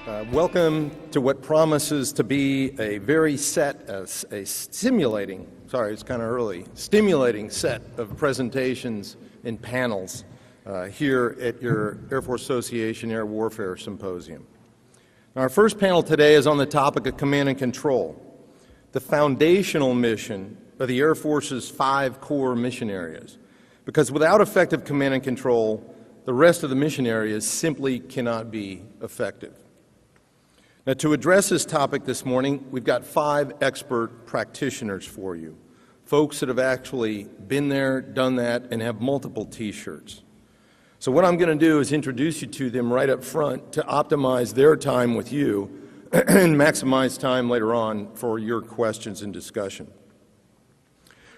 Welcome to what promises to be a very stimulating set of presentations and panels here at your Air Force Association Air Warfare Symposium. Now, our first panel today is on the topic of command and control, the foundational mission of the Air Force's 5 core mission areas. Because without effective command and control, the rest of the mission areas simply cannot be effective. Now, to address this topic this morning, we've got 5 expert practitioners for you, folks that have actually been there, done that, and have multiple T-shirts. So what I'm going to do is introduce you to them right up front to optimize their time with you and maximize time later on for your questions and discussion.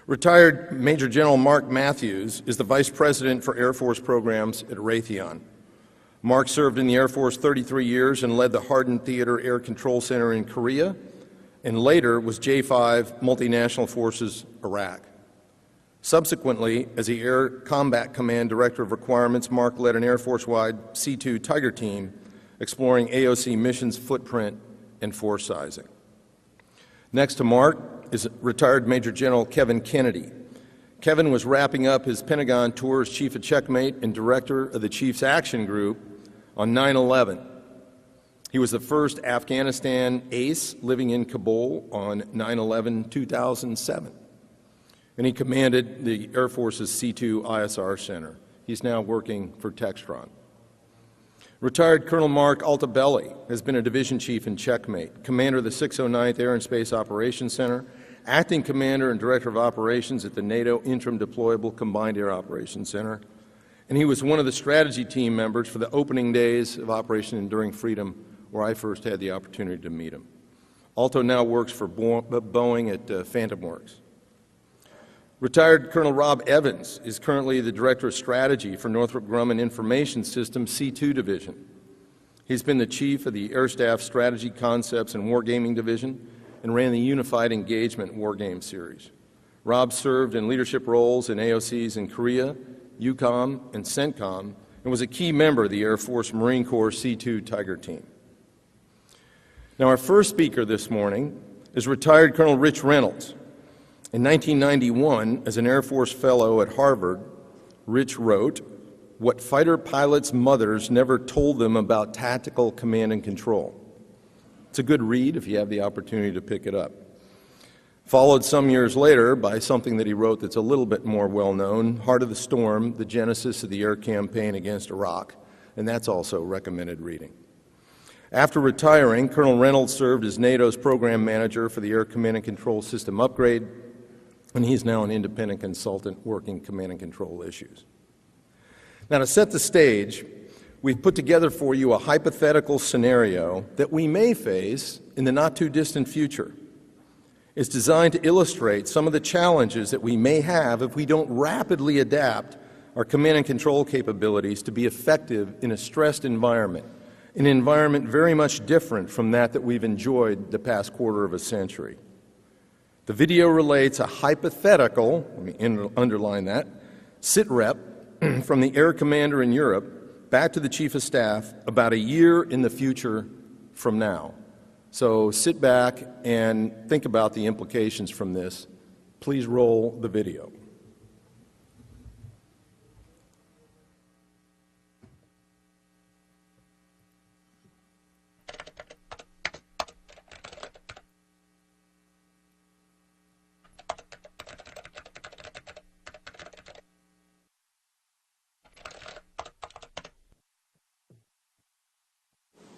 Retired Major General Mark Matthews is the Vice President for Air Force Programs at Raytheon. Mark served in the Air Force 33 years and led the Hardin Theater Air Control Center in Korea, and later was J-5 Multinational Forces Iraq. Subsequently, as the Air Combat Command Director of Requirements, Mark led an Air Force-wide C2 Tiger team exploring AOC missions footprint and force sizing. Next to Mark is retired Major General Kevin Kennedy. Kevin was wrapping up his Pentagon tour as Chief of Checkmate and Director of the Chiefs Action Group on 9/11. He was the first Afghanistan ace living in Kabul on 9/11/2007. And he commanded the Air Force's C2 ISR Center. He's now working for Textron. Retired Colonel Mark Altobelli has been a division chief in Checkmate, commander of the 609th Air and Space Operations Center, acting commander and director of operations at the NATO Interim Deployable Combined Air Operations Center, and he was one of the strategy team members for the opening days of Operation Enduring Freedom, where I first had the opportunity to meet him. Alto now works for Boeing at Phantom Works. Retired Colonel Rob Evans is currently the Director of Strategy for Northrop Grumman Information Systems C2 Division. He's been the Chief of the Air Staff Strategy Concepts and Wargaming Division and ran the Unified Engagement Wargame Series. Rob served in leadership roles in AOCs in Korea, EUCOM, and CENTCOM, and was a key member of the Air Force Marine Corps C2 Tiger team. Now, our first speaker this morning is retired Colonel Rich Reynolds. In 1991, as an Air Force Fellow at Harvard, Rich wrote, "What fighter pilots' mothers never told them about tactical command and control." It's a good read if you have the opportunity to pick it up. Followed some years later by something that he wrote that's a little bit more well-known, Heart of the Storm, the genesis of the air campaign against Iraq, and that's also recommended reading. After retiring, Colonel Reynolds served as NATO's program manager for the Air Command and Control System Upgrade, and he's now an independent consultant working command and control issues. Now, to set the stage, we've put together for you a hypothetical scenario that we may face in the not-too-distant future. It's designed to illustrate some of the challenges that we may have if we don't rapidly adapt our command and control capabilities to be effective in a stressed environment, an environment very much different from that we've enjoyed the past quarter of a century. The video relates a hypothetical, let me underline that, sitrep from the air commander in Europe back to the Chief of Staff about a year in the future from now. So sit back and think about the implications from this. Please roll the video.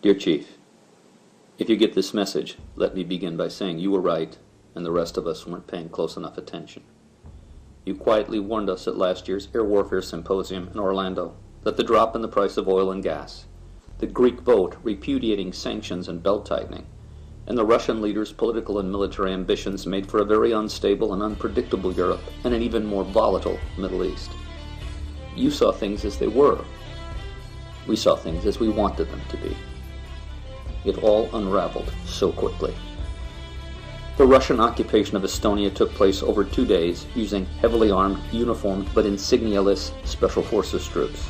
Dear Chief, if you get this message, let me begin by saying you were right and the rest of us weren't paying close enough attention. You quietly warned us at last year's Air Warfare Symposium in Orlando that the drop in the price of oil and gas, the Greek vote repudiating sanctions and belt-tightening, and the Russian leaders' political and military ambitions made for a very unstable and unpredictable Europe and an even more volatile Middle East. You saw things as they were. We saw things as we wanted them to be. It all unraveled so quickly. The Russian occupation of Estonia took place over 2 days using heavily armed, uniformed, but insignia-less Special Forces troops.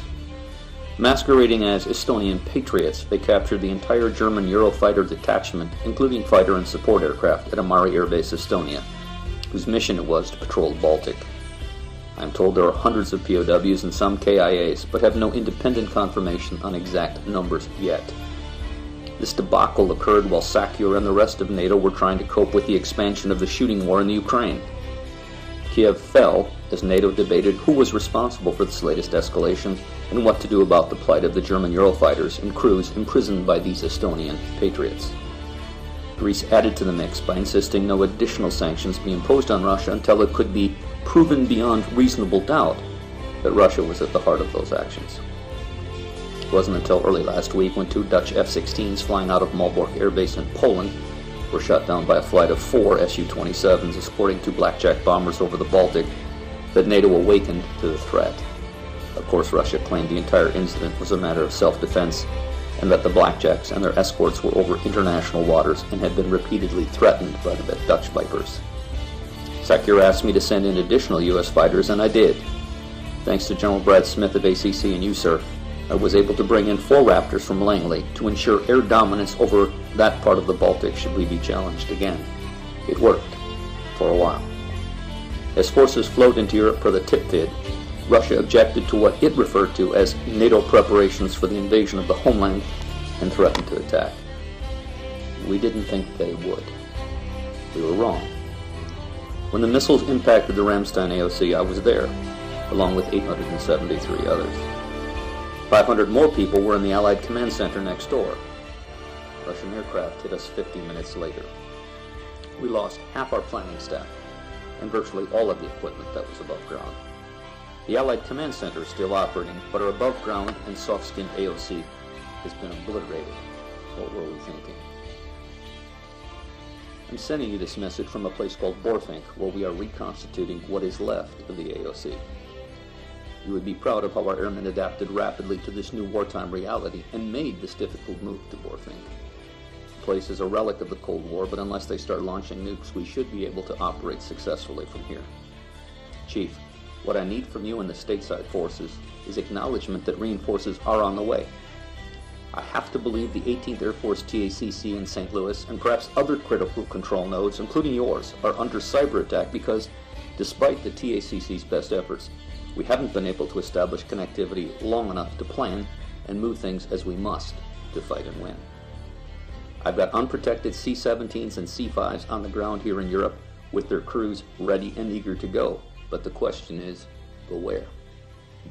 Masquerading as Estonian patriots, they captured the entire German Eurofighter detachment, including fighter and support aircraft, at Amari Air Base, Estonia, whose mission it was to patrol the Baltic. I am told there are hundreds of POWs and some KIAs, but have no independent confirmation on exact numbers yet. This debacle occurred while Sakyr and the rest of NATO were trying to cope with the expansion of the shooting war in the Ukraine. Kiev fell as NATO debated who was responsible for this latest escalation and what to do about the plight of the German Eurofighters and crews imprisoned by these Estonian patriots. Greece added to the mix by insisting no additional sanctions be imposed on Russia until it could be proven beyond reasonable doubt that Russia was at the heart of those actions. It wasn't until early last week when 2 Dutch F-16s flying out of Malbork Air Base in Poland were shot down by a flight of 4 Su-27s escorting 2 Blackjack bombers over the Baltic that NATO awakened to the threat. Of course, Russia claimed the entire incident was a matter of self-defense and that the Blackjacks and their escorts were over international waters and had been repeatedly threatened by the Dutch Vipers. Sakyr asked me to send in additional U.S. fighters, and I did. Thanks to General Brad Smith of ACC and USAF, I was able to bring in 4 Raptors from Langley to ensure air dominance over that part of the Baltic should we be challenged again. It worked, for a while. As forces flowed into Europe per the TIPFID, Russia objected to what it referred to as NATO preparations for the invasion of the homeland and threatened to attack. We didn't think they would. We were wrong. When the missiles impacted the Ramstein AOC, I was there, along with 873 others. 500 more people were in the Allied command center next door. Russian aircraft hit us 50 minutes later. We lost half our planning staff and virtually all of the equipment that was above ground. The Allied command center is still operating, but our above ground and soft-skinned AOC has been obliterated. What were we thinking? I'm sending you this message from a place called Borfink, where we are reconstituting what is left of the AOC. You would be proud of how our airmen adapted rapidly to this new wartime reality and made this difficult move to Borfink. The place is a relic of the Cold War, but unless they start launching nukes, we should be able to operate successfully from here. Chief, what I need from you and the stateside forces is acknowledgement that reinforcements are on the way. I have to believe the 18th Air Force TACC in St. Louis and perhaps other critical control nodes, including yours, are under cyber attack because, despite the TACC's best efforts, we haven't been able to establish connectivity long enough to plan and move things as we must to fight and win. I've got unprotected C-17s and C-5s on the ground here in Europe with their crews ready and eager to go. But the question is, go where?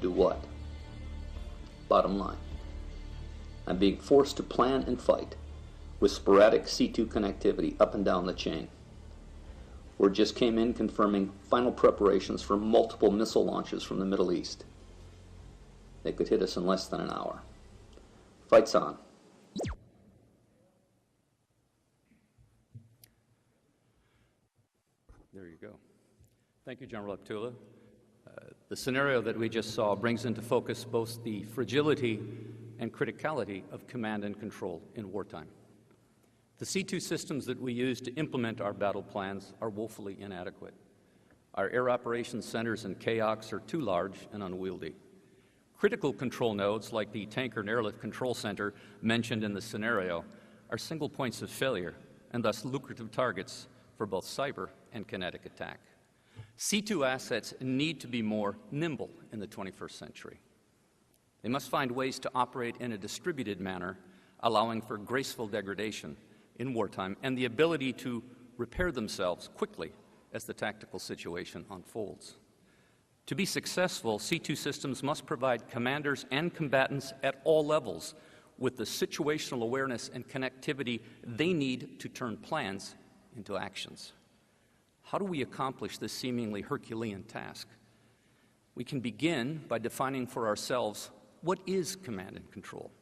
Do what? Bottom line, I'm being forced to plan and fight with sporadic C2 connectivity up and down the chain. Word just came in confirming final preparations for multiple missile launches from the Middle East. They could hit us in less than an hour. Fight's on. There you go. Thank you, General Abtula. The scenario that we just saw brings into focus both the fragility and criticality of command and control in wartime. The C2 systems that we use to implement our battle plans are woefully inadequate. Our air operations centers and KOCs are too large and unwieldy. Critical control nodes, like the Tanker and Airlift Control Center mentioned in the scenario, are single points of failure and thus lucrative targets for both cyber and kinetic attack. C2 assets need to be more nimble in the 21st century. They must find ways to operate in a distributed manner, allowing for graceful degradation in wartime and the ability to repair themselves quickly as the tactical situation unfolds. To be successful, C2 systems must provide commanders and combatants at all levels with the situational awareness and connectivity they need to turn plans into actions. How do we accomplish this seemingly Herculean task? We can begin by defining for ourselves what is command and control.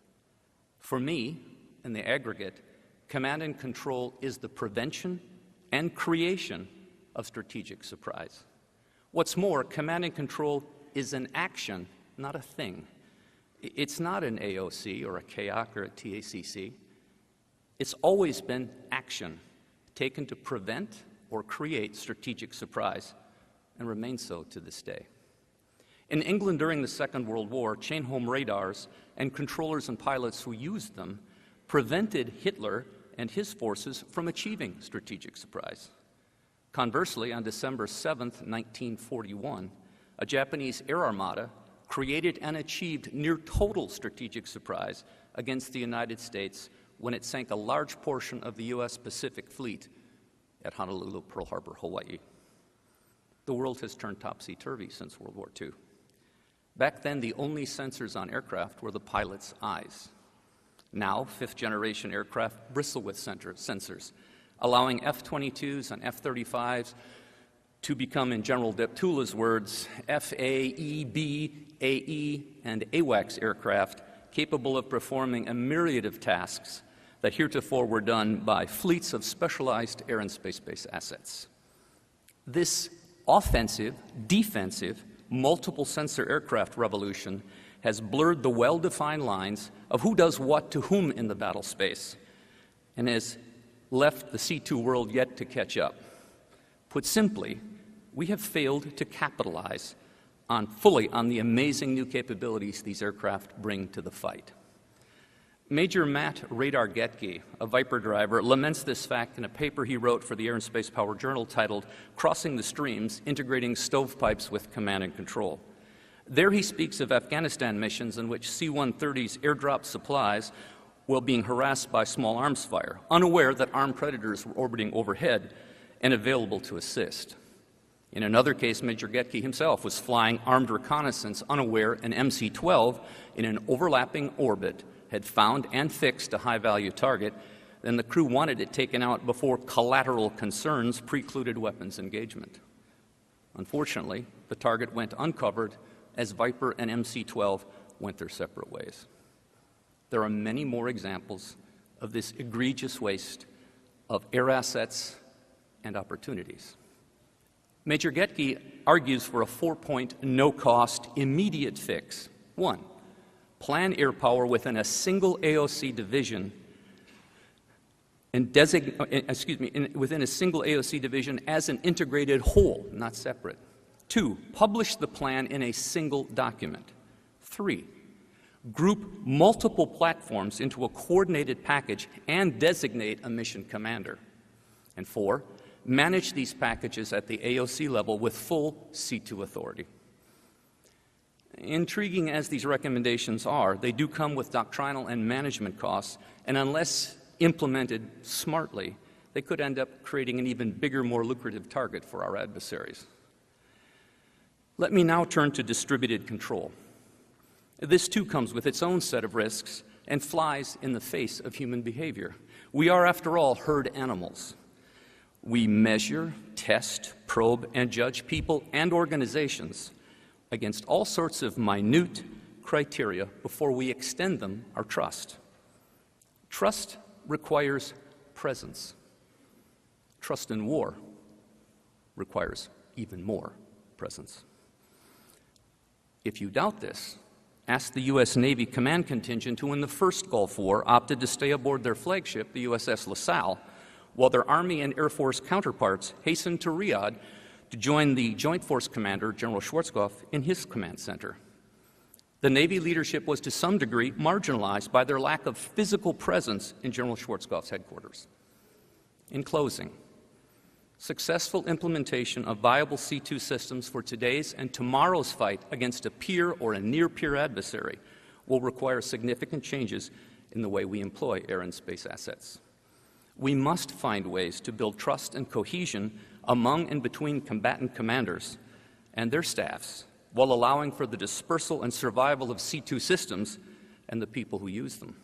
For me, in the aggregate, command and control is the prevention and creation of strategic surprise. What's more, command and control is an action, not a thing. It's not an AOC or a KOC or a TACC. It's always been action, taken to prevent or create strategic surprise, and remains so to this day. In England during the Second World War, chain-home radars and controllers and pilots who used them prevented Hitler and his forces from achieving strategic surprise. Conversely, on December 7, 1941, a Japanese air armada created and achieved near total strategic surprise against the United States when it sank a large portion of the U.S. Pacific Fleet at Honolulu, Pearl Harbor, Hawaii. The world has turned topsy-turvy since World War II. Back then, the only sensors on aircraft were the pilot's eyes. Now, fifth-generation aircraft bristle with sensors, allowing F-22s and F-35s to become, in General Deptula's words, FAEB, AE, and AWACS aircraft capable of performing a myriad of tasks that heretofore were done by fleets of specialized air and space-based assets. This offensive, defensive, multiple sensor aircraft revolution has blurred the well-defined lines of who does what to whom in the battle space and has left the C2 world yet to catch up. Put simply, we have failed to capitalize fully on the amazing new capabilities these aircraft bring to the fight. Major Matt Radar Getke, a Viper driver, laments this fact in a paper he wrote for the Air and Space Power Journal titled Crossing the Streams, Integrating Stovepipes with Command and Control. There he speaks of Afghanistan missions in which C-130s airdrop supplies while being harassed by small arms fire, unaware that armed predators were orbiting overhead and available to assist. In another case, Major Getke himself was flying armed reconnaissance, unaware an MC-12 in an overlapping orbit had found and fixed a high-value target, then the crew wanted it taken out before collateral concerns precluded weapons engagement. Unfortunately, the target went uncovered as Viper and MC-12 went their separate ways. There are many more examples of this egregious waste of air assets and opportunities. Major Getke argues for a 4-point, no-cost, immediate fix. 1. Plan air power within a single AOC division and within a single AOC division as an integrated whole, not separate. 2. Publish the plan in a single document. 3. Group multiple platforms into a coordinated package and designate a mission commander. And 4. Manage these packages at the AOC level with full C2 authority. Intriguing as these recommendations are, they do come with doctrinal and management costs, and unless implemented smartly, they could end up creating an even bigger, more lucrative target for our adversaries. Let me now turn to distributed control. This too comes with its own set of risks and flies in the face of human behavior. We are, after all, herd animals. We measure, test, probe, and judge people and organizations against all sorts of minute criteria before we extend them our trust. Trust requires presence. Trust in war requires even more presence. If you doubt this, ask the U.S. Navy command contingent who in the first Gulf War opted to stay aboard their flagship, the USS LaSalle, while their Army and Air Force counterparts hastened to Riyadh to join the Joint Force Commander, General Schwarzkopf, in his command center. The Navy leadership was to some degree marginalized by their lack of physical presence in General Schwarzkopf's headquarters. In closing, successful implementation of viable C2 systems for today's and tomorrow's fight against a peer or a near-peer adversary will require significant changes in the way we employ air and space assets. We must find ways to build trust and cohesion among and between combatant commanders and their staffs, while allowing for the dispersal and survival of C2 systems and the people who use them.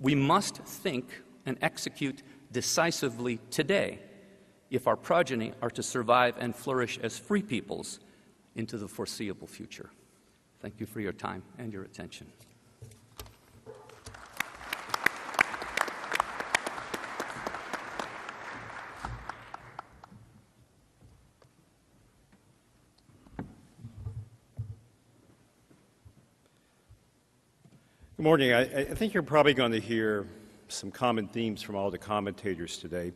We must think and execute decisively today if our progeny are to survive and flourish as free peoples into the foreseeable future. Thank you for your time and your attention. Good morning. I think you're probably going to hear some common themes from all the commentators today.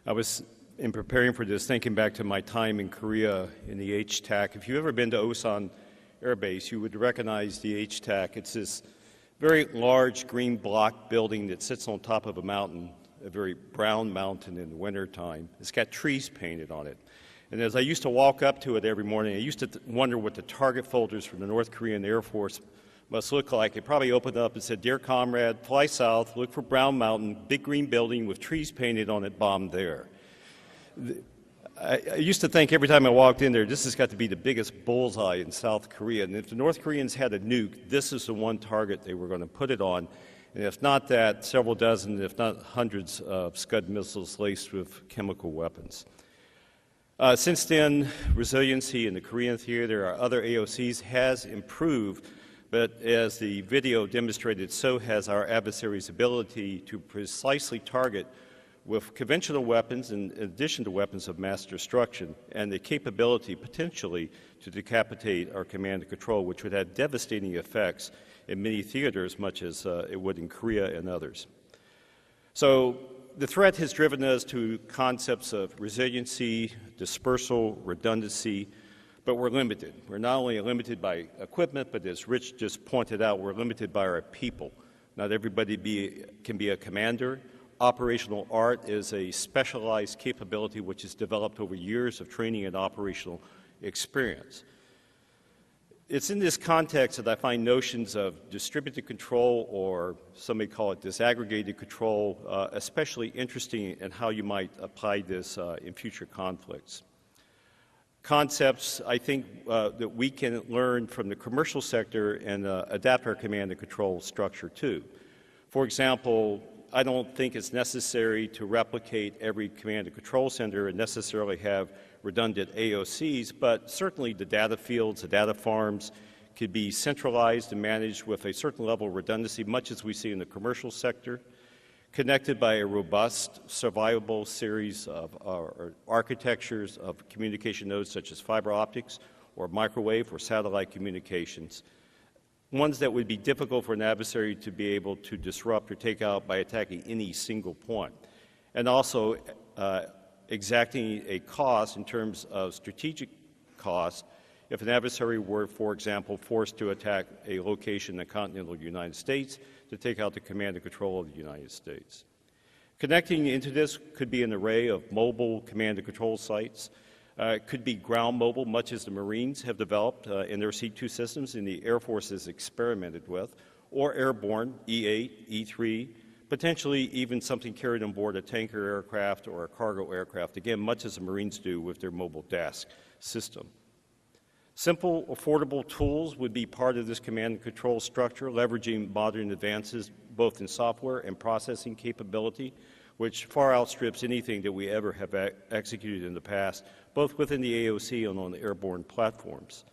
I was, in preparing for this, thinking back to my time in Korea in the HTAC. If you've ever been to Osan Air Base, you would recognize the HTAC. It's this very large green block building that sits on top of a mountain, a very brown mountain in the wintertime. It's got trees painted on it. And as I used to walk up to it every morning, I used to wonder what the target folders from the North Korean Air Force must look like. It probably opened up and said, "Dear comrade, fly south, look for Brown Mountain, big green building with trees painted on it, bomb there." I used to think every time I walked in there, this has got to be the biggest bullseye in South Korea. And if the North Koreans had a nuke, this is the one target they were going to put it on. And if not that, several dozen, if not hundreds of Scud missiles laced with chemical weapons. Since then, resiliency in the Korean theater, our other AOCs, has improved. But as the video demonstrated, so has our adversary's ability to precisely target with conventional weapons in addition to weapons of mass destruction, and the capability potentially to decapitate our command and control, which would have devastating effects in many theaters, much as it would in Korea and others. So the threat has driven us to concepts of resiliency, dispersal, redundancy, but we're limited. We're not only limited by equipment, but as Rich just pointed out, we're limited by our people. Not everybody can be a commander. Operational art is a specialized capability which is developed over years of training and operational experience. It's in this context that I find notions of distributed control, or some may call it disaggregated control, especially interesting in how you might apply this in future conflicts. Concepts, I think, that we can learn from the commercial sector and adapt our command and control structure to. For example, I don't think it's necessary to replicate every command and control center and necessarily have redundant AOCs, but certainly the data fields, the data farms could be centralized and managed with a certain level of redundancy, much as we see in the commercial sector, connected by a robust, survivable series of architectures of communication nodes such as fiber optics or microwave or satellite communications, ones that would be difficult for an adversary to be able to disrupt or take out by attacking any single point, and also exacting a cost in terms of strategic cost if an adversary were, for example, forced to attack a location in the continental United States to take out the command and control of the United States. Connecting into this could be an array of mobile command and control sites. It could be ground mobile, much as the Marines have developed in their C2 systems and the Air Force has experimented with, or airborne, E8, E3, potentially even something carried on board a tanker aircraft or a cargo aircraft, again, much as the Marines do with their mobile DASC system. Simple, affordable tools would be part of this command and control structure, leveraging modern advances both in software and processing capability, which far outstrips anything that we ever have executed in the past, both within the AOC and on the airborne platforms.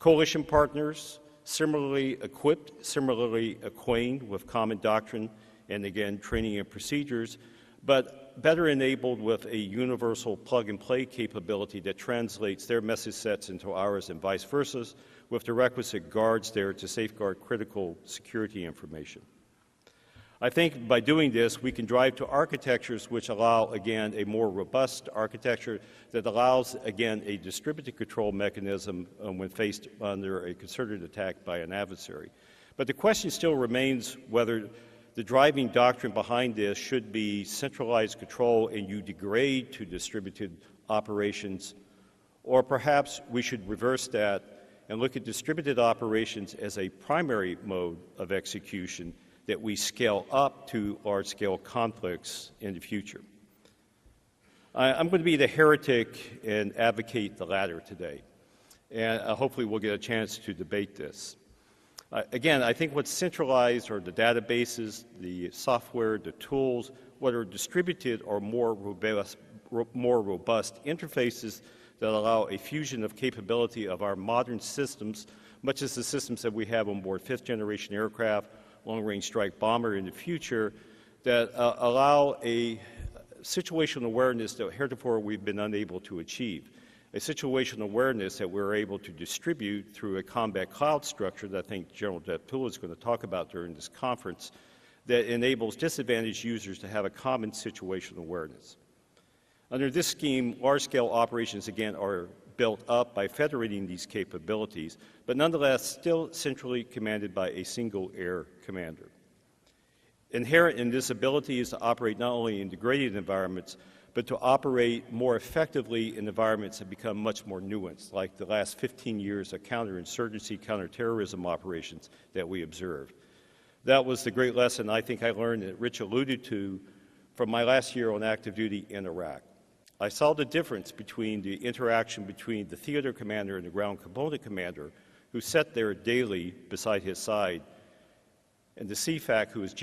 Coalition partners, similarly equipped, similarly acquainted with common doctrine, and again, training and procedures, but better enabled with a universal plug-and-play capability that translates their message sets into ours and vice versa, with the requisite guards there to safeguard critical security information. I think by doing this, we can drive to architectures which allow, again, a more robust architecture that allows, again, a distributed control mechanism when faced under a concerted attack by an adversary. But the question still remains whether the driving doctrine behind this should be centralized control and you degrade to distributed operations, or perhaps we should reverse that and look at distributed operations as a primary mode of execution that we scale up to large-scale conflicts in the future. I'm going to be the heretic and advocate the latter today, and hopefully we'll get a chance to debate this. Again, I think what's centralized are the databases, the software, the tools. What are distributed are more robust interfaces that allow a fusion of capability of our modern systems, much as the systems that we have on board fifth-generation aircraft, long-range strike bomber in the future, that allow a situational awareness that heretofore we've been unable to achieve. A situational awareness that we're able to distribute through a combat cloud structure that I think General Deptula is going to talk about during this conference, that enables disadvantaged users to have a common situational awareness. Under this scheme, large-scale operations, again, are built up by federating these capabilities, but nonetheless still centrally commanded by a single air commander. Inherent in this ability is to operate not only in degraded environments, but to operate more effectively in environments that become much more nuanced, like the last 15 years of counterinsurgency, counterterrorism operations that we observed. That was the great lesson I think I learned that Rich alluded to from my last year on active duty in Iraq. I saw the difference between the interaction between the theater commander and the ground component commander, who sat there daily beside his side, and the CFAC, who is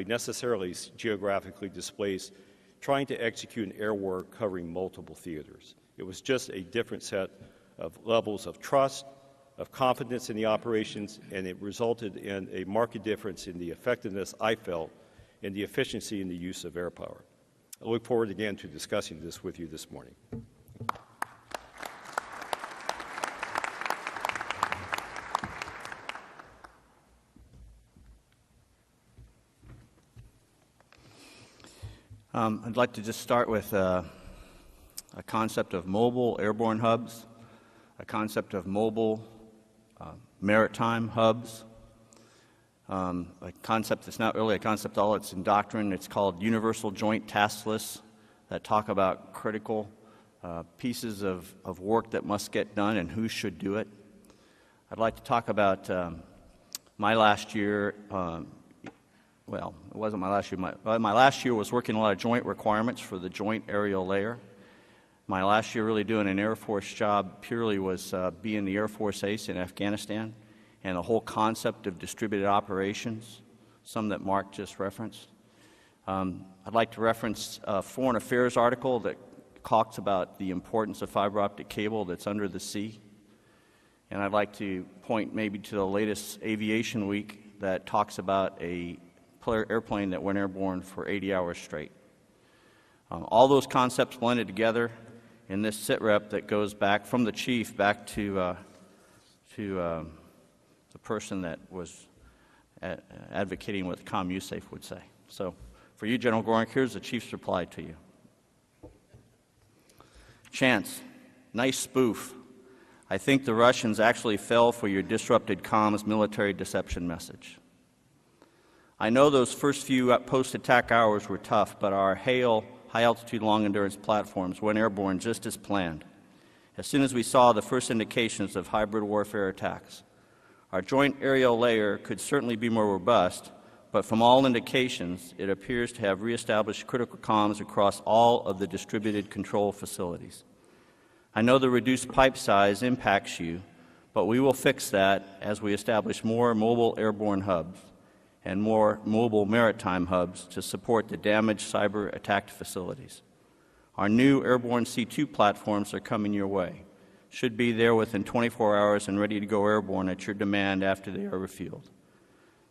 necessarily geographically displaced, trying to execute an air war covering multiple theaters. It was just a different set of levels of trust, of confidence in the operations, and it resulted in a marked difference in the effectiveness I felt and the efficiency in the use of air power. I look forward again to discussing this with you this morning. I'd like to just start with a concept of mobile airborne hubs, a concept of mobile maritime hubs, a concept that's not really a concept at all. It's in Doctrine. It's called Universal Joint Task Lists that talk about critical pieces of work that must get done and who should do it. I'd like to talk about my last year. Well, it wasn't my last year. My last year was working a lot of joint requirements for the joint aerial layer. My last year really doing an Air Force job purely was being the Air Force ace in Afghanistan and the whole concept of distributed operations, some that Mark just referenced. I'd like to reference a Foreign Affairs article that talks about the importance of fiber optic cable that's under the sea. And I'd like to point maybe to the latest Aviation Week that talks about a airplane that went airborne for 80 hours straight. All those concepts blended together in this SITREP that goes back from the chief back to the person that was advocating what ComUSAF would say. So for you, General Goring, here's the chief's reply to you. Chance, nice spoof. I think the Russians actually fell for your disrupted comms military deception message. I know those first few post-attack hours were tough, but our high-altitude, long-endurance platforms went airborne just as planned, as soon as we saw the first indications of hybrid warfare attacks. Our joint aerial layer could certainly be more robust, but from all indications, it appears to have reestablished critical comms across all of the distributed control facilities. I know the reduced pipe size impacts you, but we will fix that as we establish more mobile airborne hubs and more mobile maritime hubs to support the damaged cyber-attacked facilities. Our new airborne C2 platforms are coming your way. Should be there within 24 hours and ready to go airborne at your demand after they are refueled.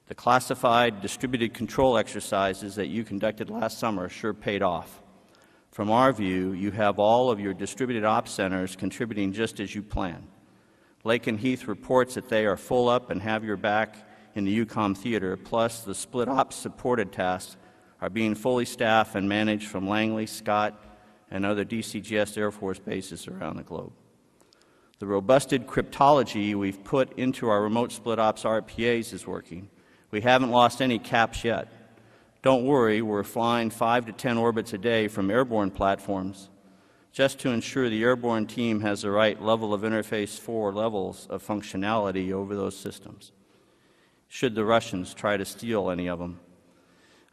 The classified distributed control exercises that you conducted last summer sure paid off. From our view, you have all of your distributed ops centers contributing just as you planned. Lake and Heath reports that they are full up and have your back in the UCOM theater, plus the split ops supported tasks are being fully staffed and managed from Langley, Scott, and other DCGS Air Force bases around the globe. The robusted cryptology we've put into our remote split ops RPAs is working. We haven't lost any caps yet. Don't worry, we're flying 5 to 10 orbits a day from airborne platforms just to ensure the airborne team has the right level of interface 4 levels of functionality over those systems, should the Russians try to steal any of them.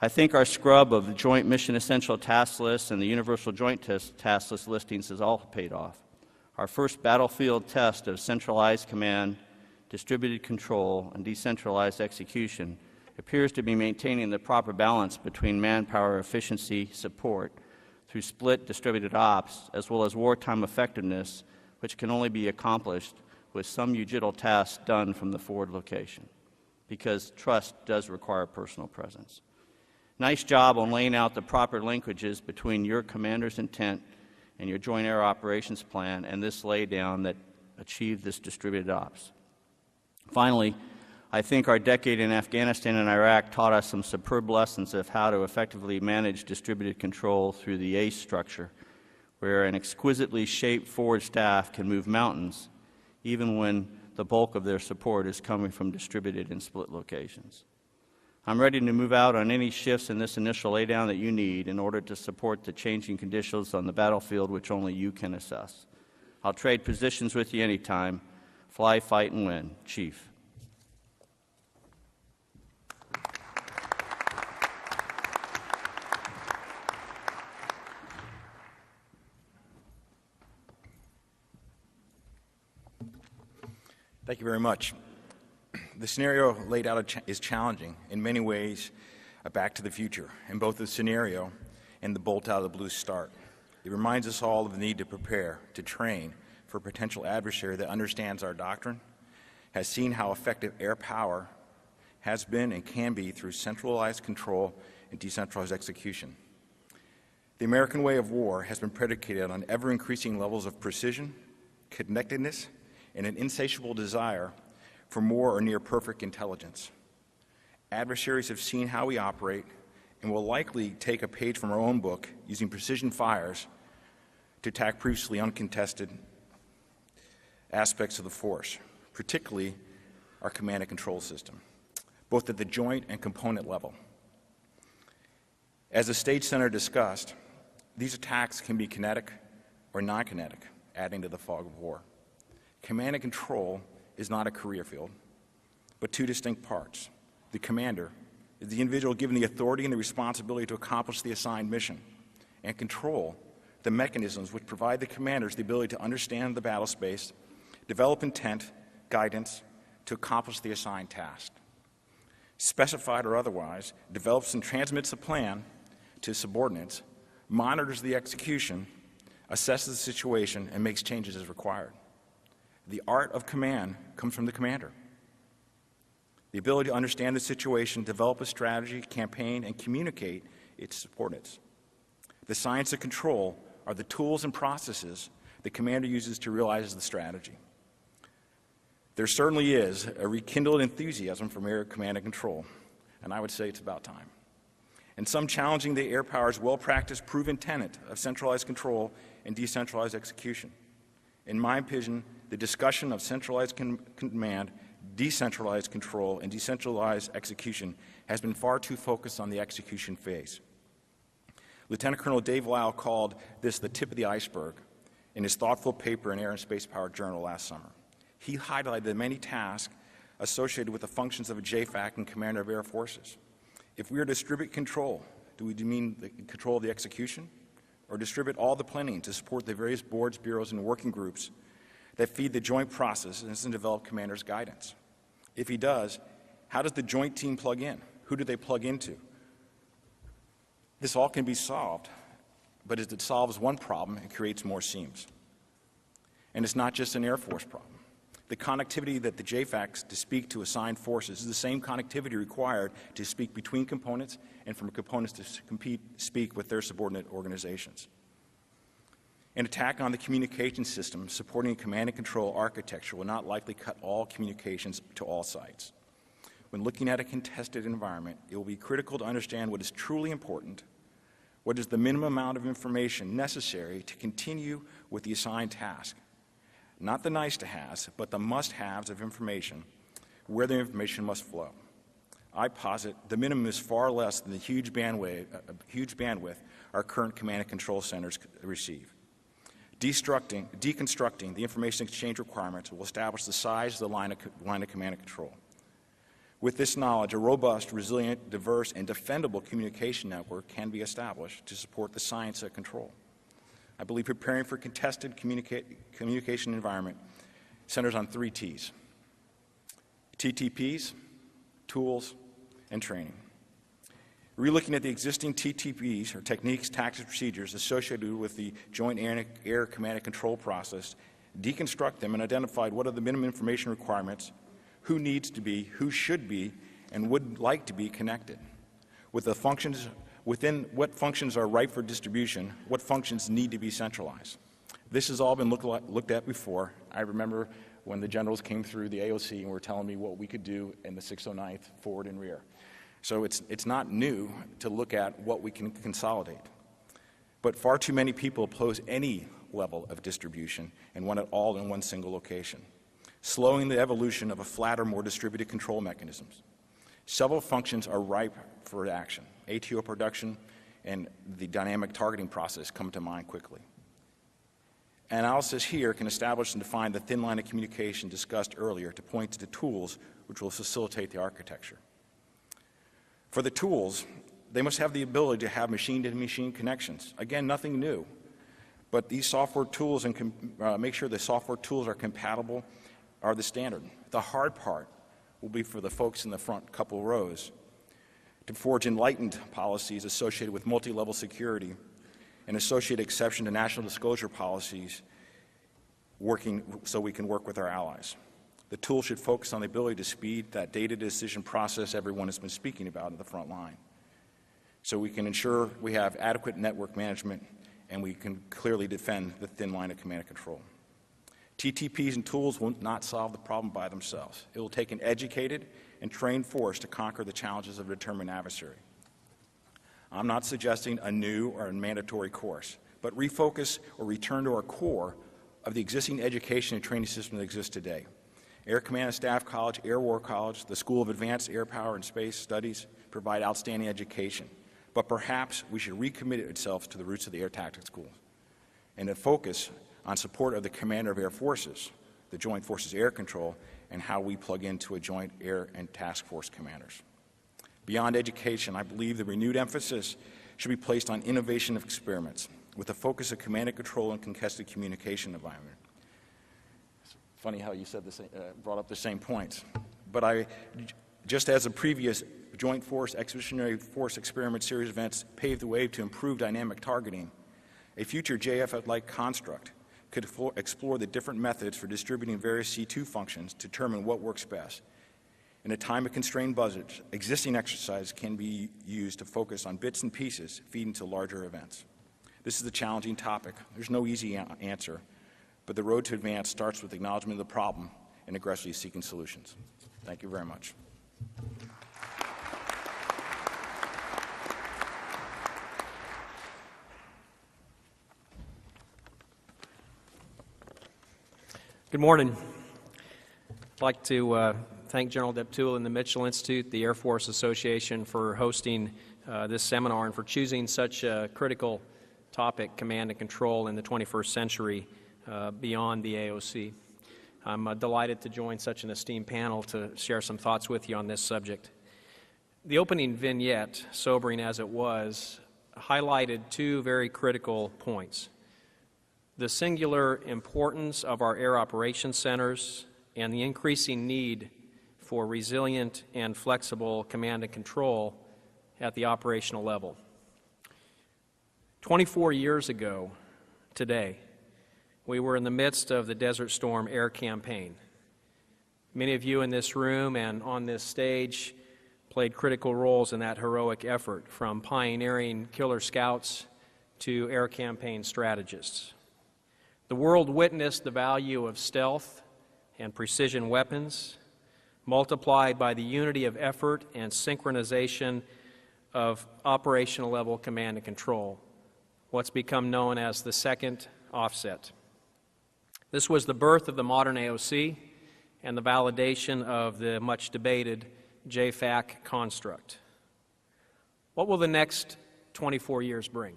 I think our scrub of the Joint Mission Essential Task List and the Universal Joint Task List listings has all paid off. Our first battlefield test of centralized command, distributed control, and decentralized execution appears to be maintaining the proper balance between manpower efficiency support through split distributed ops, as well as wartime effectiveness, which can only be accomplished with some UGITL tasks done from the forward location, because trust does require personal presence. Nice job on laying out the proper linkages between your commander's intent and your Joint Air Operations Plan and this laydown that achieved this distributed ops. Finally, I think our decade in Afghanistan and Iraq taught us some superb lessons of how to effectively manage distributed control through the ACE structure, where an exquisitely shaped forward staff can move mountains, even when the bulk of their support is coming from distributed and split locations. I'm ready to move out on any shifts in this initial laydown that you need in order to support the changing conditions on the battlefield which only you can assess. I'll trade positions with you anytime. Fly, fight, and win. Chief. Thank you very much. The scenario laid out is challenging, in many ways a back to the future, in both the scenario and the bolt out of the blue start. It reminds us all of the need to prepare, to train for a potential adversary that understands our doctrine, has seen how effective air power has been and can be through centralized control and decentralized execution. The American way of war has been predicated on ever-increasing levels of precision, connectedness, and an insatiable desire for more or near perfect intelligence. Adversaries have seen how we operate and will likely take a page from our own book using precision fires to attack previously uncontested aspects of the force, particularly our command and control system, both at the joint and component level. As the State Center discussed, these attacks can be kinetic or non-kinetic, adding to the fog of war. Command and control is not a career field, but two distinct parts. The commander is the individual given the authority and the responsibility to accomplish the assigned mission, and control, the mechanisms which provide the commanders the ability to understand the battle space, develop intent, guidance to accomplish the assigned task. Specified or otherwise, develops and transmits a plan to subordinates, monitors the execution, assesses the situation, and makes changes as required. The art of command comes from the commander. The ability to understand the situation, develop a strategy, campaign, and communicate its subordinates. The science of control are the tools and processes the commander uses to realize the strategy. There certainly is a rekindled enthusiasm for air command and control, and I would say it's about time. And some challenging the air power's well-practiced, proven tenet of centralized control and decentralized execution. In my opinion, the discussion of centralized command, decentralized control, and decentralized execution has been far too focused on the execution phase. Lieutenant Colonel Dave Lyle called this the tip of the iceberg in his thoughtful paper in Air and Space Power Journal last summer. He highlighted the many tasks associated with the functions of a JFAC and Commander of Air Forces. If we are to distribute control, do we mean the control of the execution? Or distribute all the planning to support the various boards, bureaus, and working groups that feed the joint processes and develop commander's guidance? If he does, how does the joint team plug in? Who do they plug into? This all can be solved, but as it solves one problem, it creates more seams. And it's not just an Air Force problem. The connectivity that the JFACs to speak to assigned forces is the same connectivity required to speak between components and from components to speak with their subordinate organizations. An attack on the communication system supporting a command and control architecture will not likely cut all communications to all sites. When looking at a contested environment, it will be critical to understand what is truly important, what is the minimum amount of information necessary to continue with the assigned task. Not the nice-to-haves, but the must-haves of information, where the information must flow. I posit the minimum is far less than the huge bandwidth our current command and control centers receive. Deconstructing the information exchange requirements will establish the size of the line of command and control. With this knowledge, a robust, resilient, diverse, and defendable communication network can be established to support the science of control. I believe preparing for contested communication environment centers on 3 T's: TTPs, tools, and training. Relooking at the existing TTPs, or techniques, tactics, procedures associated with the Joint Air Command and Control process, deconstruct them and identify what are the minimum information requirements, who needs to be, who should be, and would like to be connected, with the functions within what functions are ripe for distribution, what functions need to be centralized. This has all been looked at before. I remember when the generals came through the AOC and were telling me what we could do in the 609th forward and rear. So it's not new to look at what we can consolidate. but far too many people oppose any level of distribution and want it all in one single location, slowing the evolution of a flatter, more distributed control mechanisms. Several functions are ripe for action. ATO production and the dynamic targeting process come to mind quickly. Analysis here can establish and define the thin line of communication discussed earlier to point to the tools which will facilitate the architecture. For the tools, they must have the ability to have machine-to-machine connections. Again, nothing new, but these software tools and make sure the software tools are compatible are the standard. The hard part will be for the folks in the front couple rows to forge enlightened policies associated with multi-level security and associated exception to national disclosure policies working so we can work with our allies. The tool should focus on the ability to speed that data decision process everyone has been speaking about in the front line, so we can ensure we have adequate network management and we can clearly defend the thin line of command and control. TTPs and tools will not solve the problem by themselves. It will take an educated and trained force to conquer the challenges of a determined adversary. I'm not suggesting a new or a mandatory course, but refocus or return to our core of the existing education and training system that exists today. Air Command and Staff College, Air War College, the School of Advanced Air Power and Space Studies provide outstanding education, but perhaps we should recommit itself to the roots of the Air Tactics School and to focus on support of the Commander of Air Forces, the Joint Forces Air Control, and how we plug into a Joint Air and Task Force commanders. Beyond education, I believe the renewed emphasis should be placed on innovation of experiments with a focus of command and control and contested communication environment. Funny how you said this, brought up the same points. But just as the previous Joint Force Expeditionary Force Experiment Series events paved the way to improve dynamic targeting, a future JF-like construct could explore the different methods for distributing various C2 functions to determine what works best. In a time of constrained budgets, existing exercises can be used to focus on bits and pieces feeding to larger events. This is a challenging topic. There's no easy answer. But the road to advance starts with acknowledgement of the problem and aggressively seeking solutions. Thank you very much. Good morning. I'd like to thank General Deptula and the Mitchell Institute, the Air Force Association, for hosting this seminar and for choosing such a critical topic, command and control in the 21st century, beyond the AOC. I'm delighted to join such an esteemed panel to share some thoughts with you on this subject. The opening vignette, sobering as it was, highlighted two very critical points: the singular importance of our air operations centers and the increasing need for resilient and flexible command and control at the operational level. 24 years ago today, we were in the midst of the Desert Storm air campaign. Many of you in this room and on this stage played critical roles in that heroic effort, from pioneering killer scouts to air campaign strategists. The world witnessed the value of stealth and precision weapons, multiplied by the unity of effort and synchronization of operational level command and control, what's become known as the second offset. This was the birth of the modern AOC and the validation of the much debated JFAC construct. What will the next 24 years bring?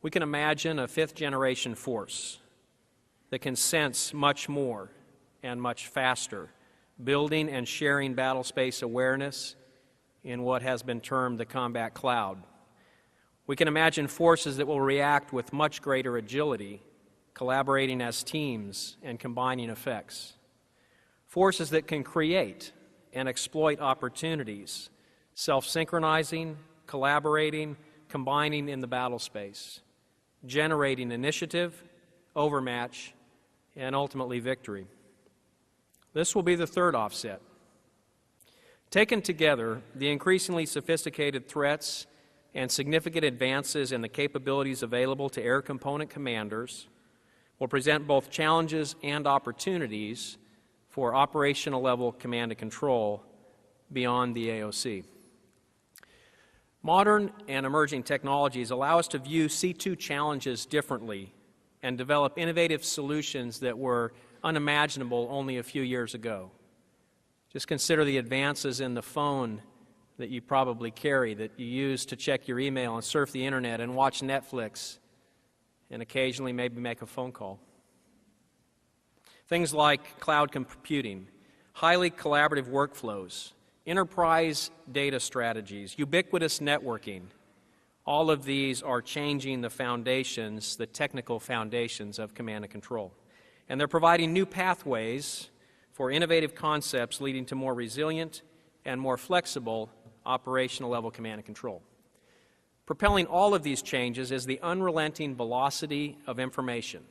We can imagine a fifth-generation force that can sense much more and much faster, building and sharing battle space awareness in what has been termed the combat cloud. We can imagine forces that will react with much greater agility, collaborating as teams and combining effects. Forces that can create and exploit opportunities, self-synchronizing, collaborating, combining in the battle space, generating initiative, overmatch, and ultimately victory. This will be the third offset. Taken together, the increasingly sophisticated threats and significant advances in the capabilities available to air component commanders will present both challenges and opportunities for operational level command and control beyond the AOC. Modern and emerging technologies allow us to view C2 challenges differently and develop innovative solutions that were unimaginable only a few years ago. Just consider the advances in the phone that you probably carry, that you use to check your email and surf the internet and watch Netflix and occasionally maybe make a phone call. Things like cloud computing, highly collaborative workflows, enterprise data strategies, ubiquitous networking, all of these are changing the foundations, the technical foundations of command and control. And they're providing new pathways for innovative concepts leading to more resilient and more flexible operational level command and control. Propelling all of these changes is the unrelenting velocity of information.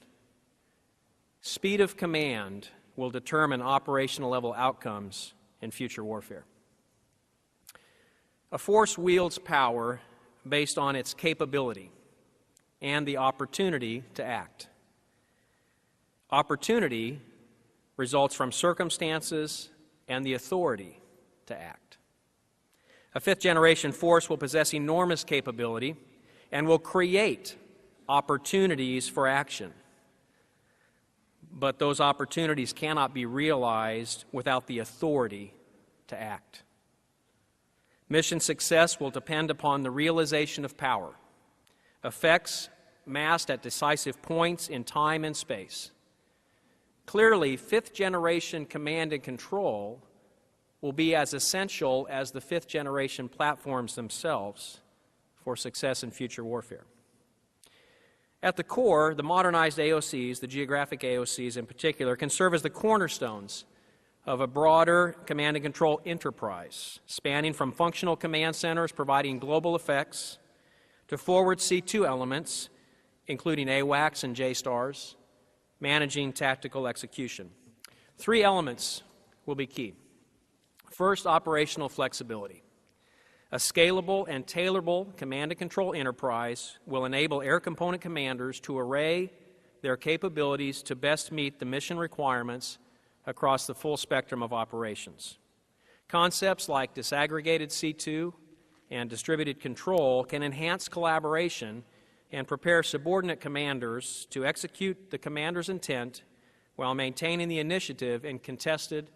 Speed of command will determine operational level outcomes in future warfare. A force wields power based on its capability and the opportunity to act. Opportunity results from circumstances and the authority to act. A fifth-generation force will possess enormous capability and will create opportunities for action. But those opportunities cannot be realized without the authority to act. Mission success will depend upon the realization of power, effects massed at decisive points in time and space. Clearly, fifth-generation command and control will be as essential as the fifth-generation platforms themselves for success in future warfare. At the core, the modernized AOCs, the geographic AOCs in particular, can serve as the cornerstones of a broader command and control enterprise, spanning from functional command centers providing global effects to forward C2 elements, including AWACS and JSTARS, managing tactical execution. Three elements will be key. First, operational flexibility. A scalable and tailorable command and control enterprise will enable air component commanders to array their capabilities to best meet the mission requirements across the full spectrum of operations. Concepts like disaggregated C2 and distributed control can enhance collaboration and prepare subordinate commanders to execute the commander's intent while maintaining the initiative in contested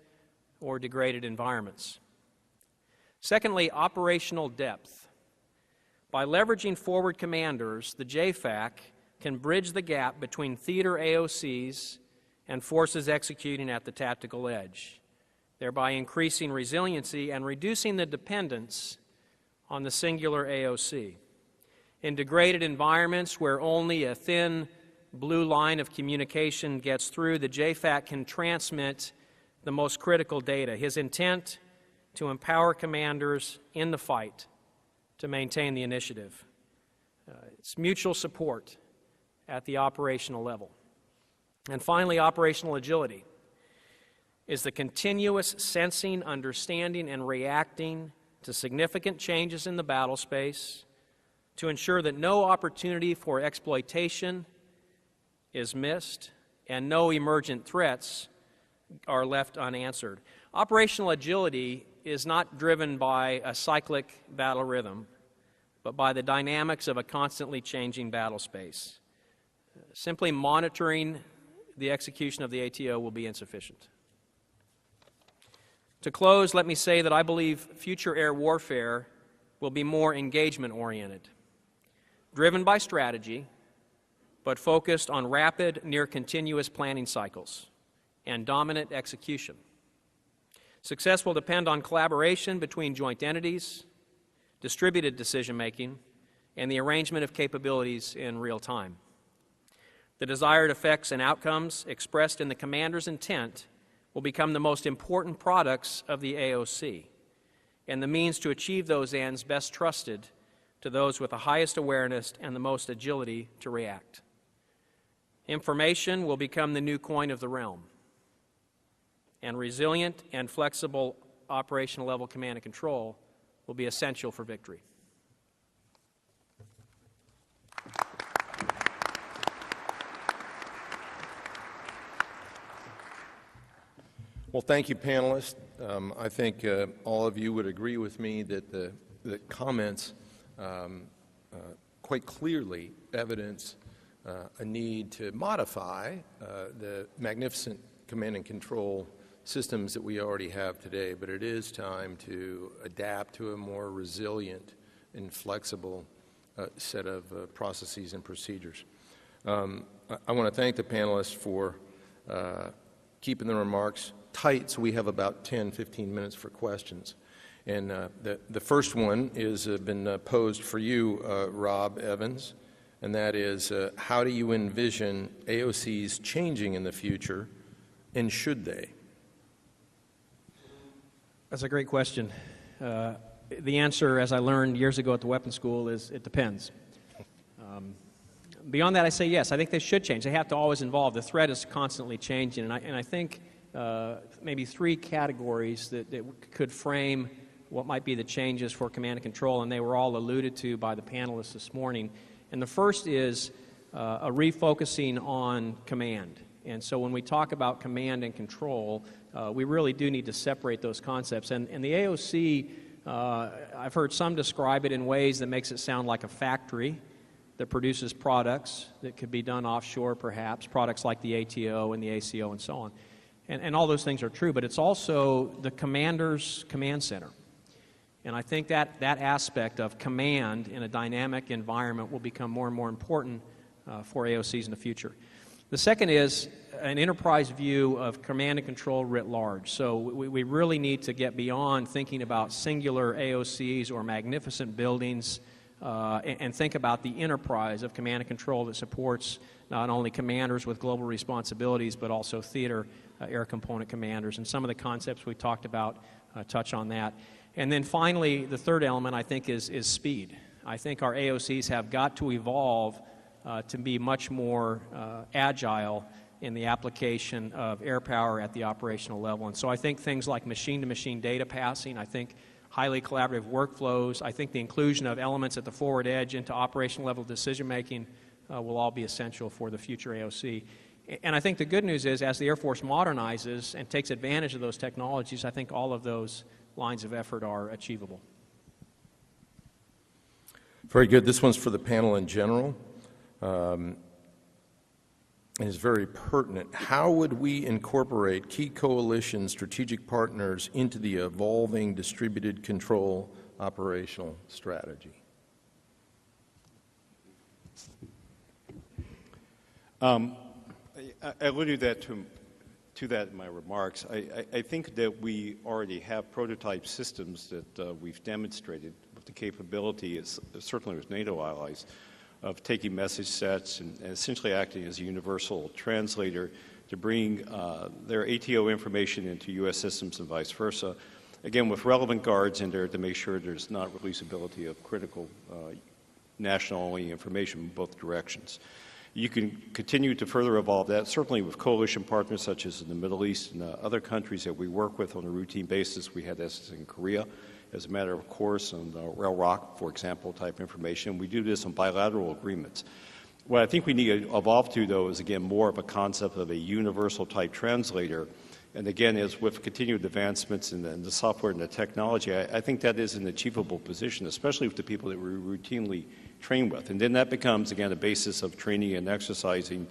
or degraded environments. Secondly, operational depth. By leveraging forward commanders, the JFAC can bridge the gap between theater AOCs and forces executing at the tactical edge, thereby increasing resiliency and reducing the dependence on the singular AOC. In degraded environments where only a thin blue line of communication gets through, the JFAC can transmit the most critical data, his intent to empower commanders in the fight to maintain the initiative. It's mutual support at the operational level. And finally, operational agility is the continuous sensing, understanding, and reacting to significant changes in the battle space to ensure that no opportunity for exploitation is missed and no emergent threats are left unanswered. Operational agility is not driven by a cyclic battle rhythm, but by the dynamics of a constantly changing battle space. Simply monitoring the execution of the ATO will be insufficient. To close, let me say that I believe future air warfare will be more engagement-oriented, driven by strategy, but focused on rapid, near-continuous planning cycles and dominant execution. Success will depend on collaboration between joint entities, distributed decision-making, and the arrangement of capabilities in real time. The desired effects and outcomes expressed in the commander's intent will become the most important products of the AOC, and the means to achieve those ends best trusted to those with the highest awareness and the most agility to react. Information will become the new coin of the realm, and resilient and flexible operational level command and control will be essential for victory. Well, thank you, panelists. I think all of you would agree with me that the comments quite clearly evidence a need to modify the magnificent command and control systems that we already have today, but it is time to adapt to a more resilient and flexible set of processes and procedures. I want to thank the panelists for keeping the remarks tight, so we have about 10-15 minutes for questions. And the first one is been posed for you, Rob Evans, and that is, how do you envision AOCs changing in the future, and should they? That's a great question. The answer, as I learned years ago at the weapons school, is it depends. Beyond that, I say yes. I think they should change. They have to always evolve. The threat is constantly changing, and I think maybe three categories that could frame what might be the changes for command and control, and they were all alluded to by the panelists this morning. And the first is a refocusing on command. And so when we talk about command and control, we really do need to separate those concepts. And the AOC, I've heard some describe it in ways that makes it sound like a factory that produces products that could be done offshore perhaps, products like the ATO and the ACO and so on. And all those things are true, but it's also the commander's command center. And I think that aspect of command in a dynamic environment will become more and more important for AOCs in the future. The second is an enterprise view of command and control writ large. So we really need to get beyond thinking about singular AOCs or magnificent buildings and think about the enterprise of command and control that supports not only commanders with global responsibilities, but also theater air component commanders. And some of the concepts we talked about touch on that. And then finally, the third element, I think, is speed. I think our AOCs have got to evolve to be much more agile in the application of air power at the operational level. And so I think things like machine-to-machine data passing, I think highly collaborative workflows, I think the inclusion of elements at the forward edge into operational level decision-making will all be essential for the future AOC. And I think the good news is, as the Air Force modernizes and takes advantage of those technologies, I think all of those lines of effort are achievable. Very good. This one's for the panel in general. And is very pertinent. How would we incorporate key coalition strategic partners into the evolving distributed control operational strategy? I alluded to that in my remarks. I think that we already have prototype systems that we've demonstrated with the capability, certainly with NATO allies, of taking message sets and essentially acting as a universal translator to bring their ATO information into U.S. systems and vice versa, again with relevant guards in there to make sure there's not releasability of critical national-only information in both directions. You can continue to further evolve that, certainly with coalition partners such as in the Middle East and other countries that we work with on a routine basis. We had this in Korea, as a matter of course, on Rail Rock, for example, type information. We do this on bilateral agreements. What I think we need to evolve to, though, is, again, more of a concept of a universal type translator. And again, as with continued advancements in the software and the technology, I think that is an achievable position, especially with the people that we routinely train with. And then that becomes, again, a basis of training and exercising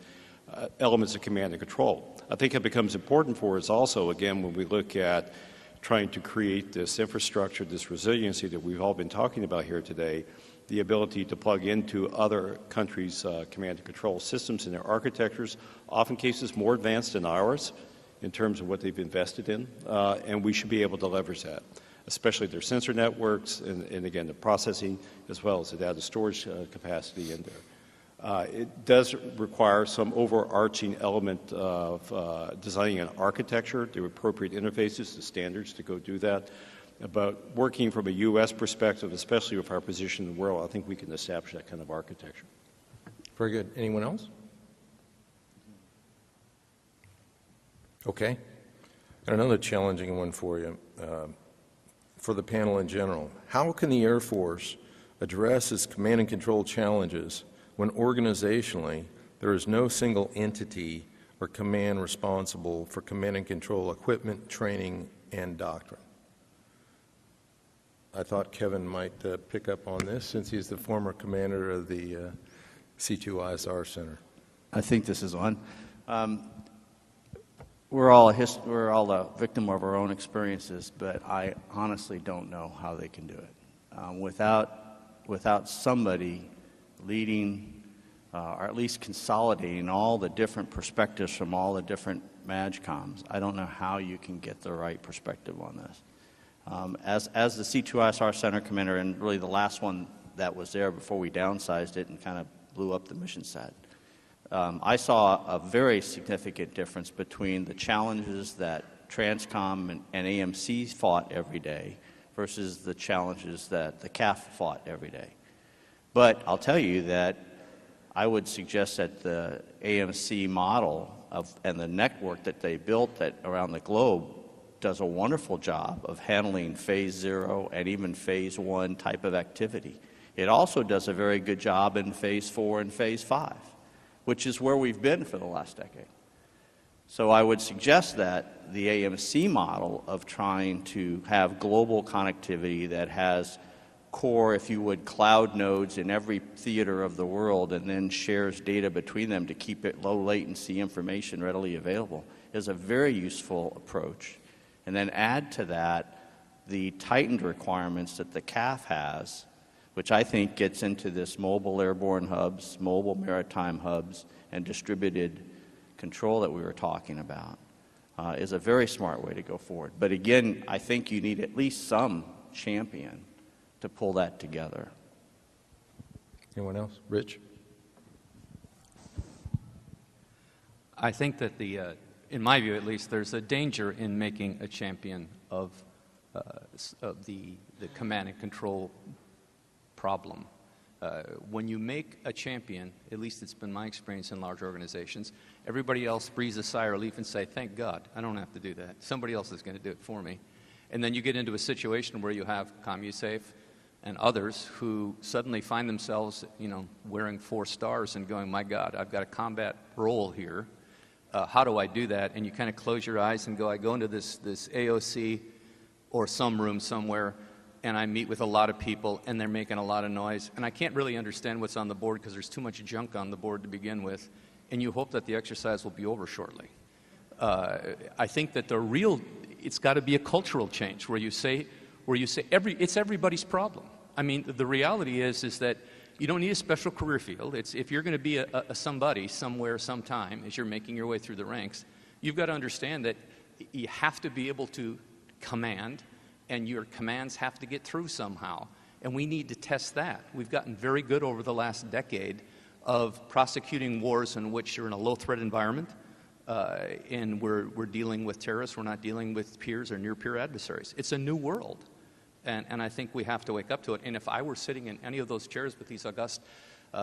elements of command and control. I think it becomes important for us also, again, when we look at trying to create this infrastructure, this resiliency that we've all been talking about here today, the ability to plug into other countries' command and control systems and their architectures, often cases more advanced than ours in terms of what they've invested in, and we should be able to leverage that, especially their sensor networks and again, the processing as well as the data storage capacity in there. It does require some overarching element of designing an architecture, the appropriate interfaces, the standards to go do that. But working from a U.S. perspective, especially with our position in the world, I think we can establish that kind of architecture. Very good. Anyone else? Okay. And another challenging one for you, for the panel in general. How can the Air Force address its command and control challenges when organizationally there is no single entity or command responsible for command and control equipment, training, and doctrine? I thought Kevin might pick up on this since he's the former commander of the C2 ISR Center. I think this is on. We're all a victim of our own experiences, but I honestly don't know how they can do it. Without somebody leading or at least consolidating all the different perspectives from all the different MAGCOMs, I don't know how you can get the right perspective on this. As the C2 ISR Center Commander, and really the last one that was there before we downsized it and kind of blew up the mission set, I saw a very significant difference between the challenges that TRANSCOM and AMC fought every day versus the challenges that the CAF fought every day. But I'll tell you that I would suggest that the AMC model and the network that they built around the globe does a wonderful job of handling phase 0 and even phase 1 type of activity. It also does a very good job in phase 4 and phase 5, which is where we've been for the last decade. So I would suggest that the AMC model of trying to have global connectivity that has core, if you would, cloud nodes in every theater of the world and then shares data between them to keep it low latency information readily available is a very useful approach. And then add to that the tightened requirements that the CAF has, which I think gets into this mobile airborne hubs, mobile maritime hubs, and distributed control that we were talking about, is a very smart way to go forward. But again, I think you need at least some champion to pull that together. Anyone else? Rich? I think that in my view at least, there's a danger in making a champion of the command and control problem. When you make a champion, at least it's been my experience in large organizations, everybody else breathes a sigh of relief and say, thank God, I don't have to do that. Somebody else is going to do it for me. And then you get into a situation where you have CommuSafe and others who suddenly find themselves, wearing 4 stars and going, my God, I've got a combat role here. How do I do that? And you kind of close your eyes and go, I go into this AOC or some room somewhere, and I meet with a lot of people, and they're making a lot of noise, and I can't really understand what's on the board because there's too much junk on the board to begin with, and you hope that the exercise will be over shortly. I think that it's got to be a cultural change where you say it's everybody's problem. I mean, the reality is that you don't need a special career field. If you're going to be a somebody somewhere, sometime, as you're making your way through the ranks, you've got to understand that you have to be able to command, and your commands have to get through somehow. And we need to test that. We've gotten very good over the last decade of prosecuting wars in which you're in a low-threat environment, and we're dealing with terrorists. We're not dealing with peers or near-peer adversaries. It's a new world. And I think we have to wake up to it. And if I were sitting in any of those chairs with these august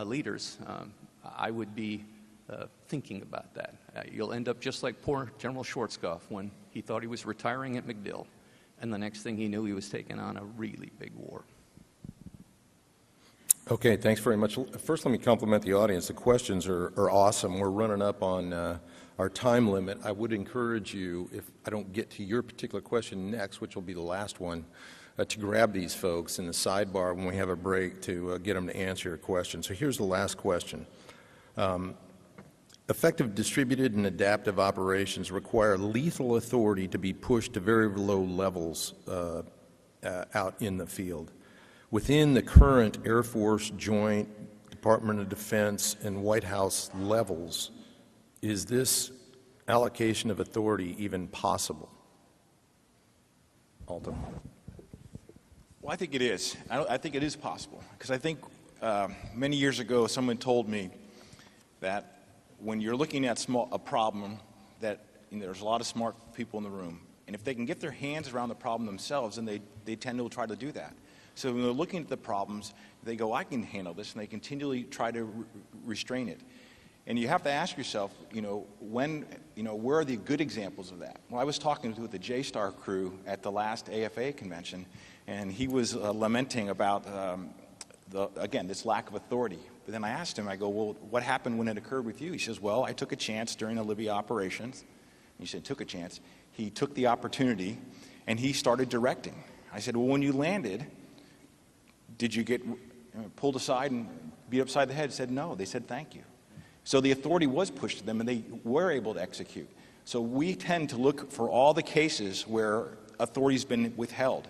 leaders, I would be thinking about that. You'll end up just like poor General Schwarzkopf when he thought he was retiring at MacDill. And the next thing he knew, he was taking on a really big war. Okay, thanks very much. First, let me compliment the audience. The questions are awesome. We're running up on our time limit. I would encourage you, if I don't get to your particular question next, which will be the last one, to grab these folks in the sidebar when we have a break to get them to answer your question. So here's the last question. Effective distributed and adaptive operations require lethal authority to be pushed to very low levels out in the field. Within the current Air Force, Joint, Department of Defense, and White House levels, is this allocation of authority even possible? Alto. Well, I think it is. I think it is possible, because I think many years ago someone told me that when you're looking at a problem that there's a lot of smart people in the room, and if they can get their hands around the problem themselves, then they tend to try to do that. So when they're looking at the problems, they go, I can handle this, and they continually try to restrain it. And you have to ask yourself, where are the good examples of that? Well, I was talking with the J-Star crew at the last AFA convention, and he was lamenting about, again, this lack of authority. But then I asked him, I go, well, what happened when it occurred with you? He says, well, I took a chance during the Libya operations. He said, took a chance. He took the opportunity, and he started directing. I said, well, when you landed, Did you get pulled aside and beat upside the head? Said no. They said thank you. So the authority was pushed to them, and they were able to execute. So we tend to look for all the cases where authority's been withheld.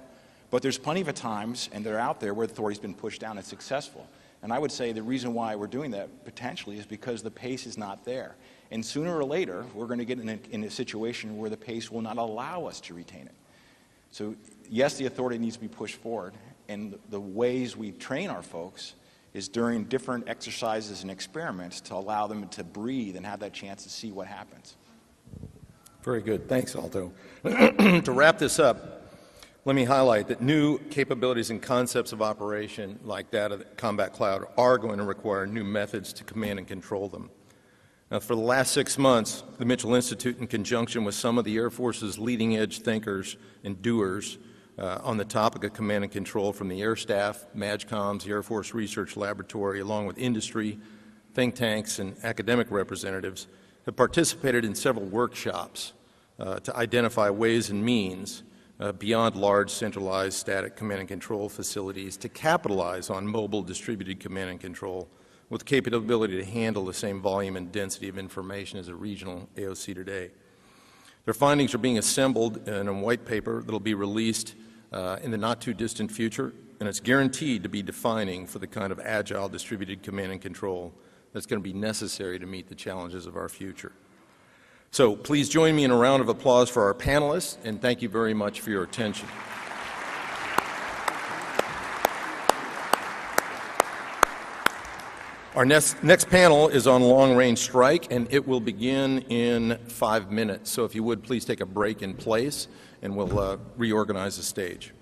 But there's plenty of times, and they're out there, where authority's been pushed down and successful. And I would say the reason why we're doing that potentially is because the pace is not there. And sooner or later, we're going to get in a situation where the pace will not allow us to retain it. So yes, the authority needs to be pushed forward. And the ways we train our folks is during different exercises and experiments to allow them to breathe and have that chance to see what happens. Very good. Thanks, Alto. To wrap this up, let me highlight that new capabilities and concepts of operation like that of the combat cloud are going to require new methods to command and control them. Now, for the last 6 months, the Mitchell Institute, in conjunction with some of the Air Force's leading-edge thinkers and doers on the topic of command and control from the Air Staff, MAGCOMs, the Air Force Research Laboratory, along with industry, think tanks, and academic representatives, have participated in several workshops to identify ways and means beyond large centralized static command and control facilities to capitalize on mobile distributed command and control with capability to handle the same volume and density of information as a regional AOC today. Their findings are being assembled in a white paper that will be released in the not-too-distant future, and it's guaranteed to be defining for the kind of agile distributed command and control that's going to be necessary to meet the challenges of our future. So please join me in a round of applause for our panelists, and thank you very much for your attention. Our next panel is on long-range strike, and it will begin in 5 minutes. So if you would, please take a break in place, and we'll reorganize the stage.